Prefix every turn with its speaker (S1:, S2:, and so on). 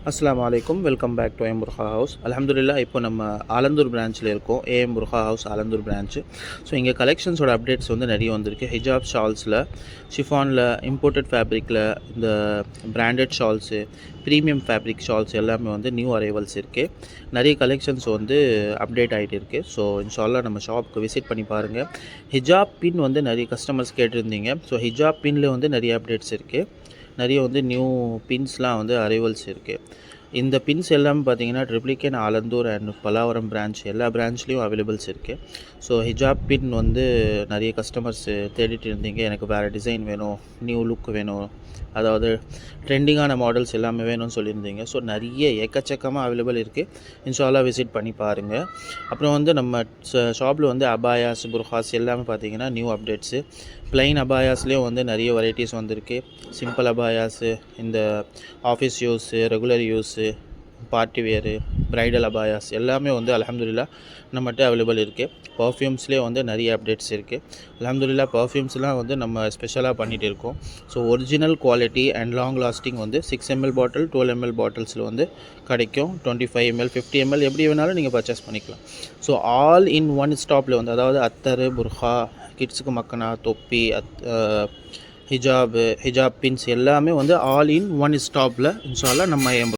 S1: அஸ்ஸலாமு அலைக்கும். Welcome back to AM Burqa House. அல்ஹம்துலில்லாஹ் இப்போ நம்ம ஆலந்தூர் பிரான்ச்சில் இருக்கோம். AM Burqa House Alandur branch. So இங்கே கலெக்ஷன்ஸோட அப்டேட்ஸ் வந்து நிறைய வந்திருக்கு. ஹிஜாப் ஷால்ஸில், ஷிஃபானில், இம்போர்ட்டட் ஃபேப்ரிக்கில், இந்த branded shawls, premium fabric shawls எல்லாமே வந்து நியூ அரைவல்ஸ் இருக்குது. நிறைய கலெக்ஷன்ஸ் வந்து அப்டேட் ஆகிட்டு இருக்குது. ஸோ இன்ஷால்லா நம்ம ஷாப்புக்கு விசிட் பண்ணி பாருங்கள். ஹிஜாப் பின் வந்து நிறைய கஸ்டமர்ஸ் கேட்டிருந்தீங்க. ஸோ ஹிஜாப் பின்னில் வந்து நிறைய அப்டேட்ஸ் இருக்குது. நிறைய வந்து நியூ பின்ஸ்லாம் வந்து அரைவல்ஸ் இருக்குது. இந்த பின்ஸ் எல்லாமே பார்த்தீங்கன்னா ட்ரிப்ளிகேன், ஆலந்தூர் அண்ட் பல்லாவரம் பிரான்ச் எல்லா பிரான்ச்லேயும் அவைலபிள்ஸ் இருக்குது. ஸோ ஹிஜாப் பின் வந்து நிறைய கஸ்டமர்ஸ் தேடிட்டு இருந்தீங்க, எனக்கு வேறு டிசைன் வேணும், நியூ லுக் வேணும், அதாவது ட்ரெண்டிங்கான மாடல்ஸ் எல்லாமே வேணும்னு சொல்லியிருந்தீங்க. ஸோ நிறைய எக்கச்சக்கமாக அவைலபிள் இருக்குது. இன்ஷால்லா விசிட் பண்ணி பாருங்கள். அப்புறம் வந்து நம்ம ஷாப்பில் வந்து அபாயாஸ், புர்ஹாஸ் எல்லாமே பார்த்தீங்கன்னா நியூ அப்டேட்ஸு. ப்ளைன் அபாயாஸ்லேயும் வந்து நிறைய வெரைட்டிஸ் வந்திருக்கு. சிம்பிள் அபாயாஸு, இந்த office use, regular use, party wear, bridal abayas எல்லாமே வந்து அல்ஹம்துலில்லாஹ் நம்மகிட்ட அவைலபிள் இருக்குது. பர்ஃப்யூம்ஸ்லேயே வந்து நிறைய அப்டேட்ஸ் இருக்குது. அல்ஹம்துலில்லாஹ் பர்ஃப்யூம்ஸ்லாம் வந்து நம்ம ஸ்பெஷலாக பண்ணிகிட்டு இருக்கோம். So original quality and long lasting வந்து 6 ml பாட்டில், 12 ml பாட்டில்ஸில் வந்து கிடைக்கும். 25 ml, 50 ml எப்படி வேணாலும் நீங்கள் பர்ச்சேஸ் பண்ணிக்கலாம். ஸோ ஆல் இன் ஒன் ஸ்டாப்பில் வந்து, அதாவது அத்தரு, புர்ஹா, கிட்ஸுக்கு மக்கனா, தொப்பி, ஹிஜாப் பின்ஸ் எல்லாமே வந்து ஆல் இன் ஒன் ஸ்டாப்பில் இன்ஷால்லா நம்ம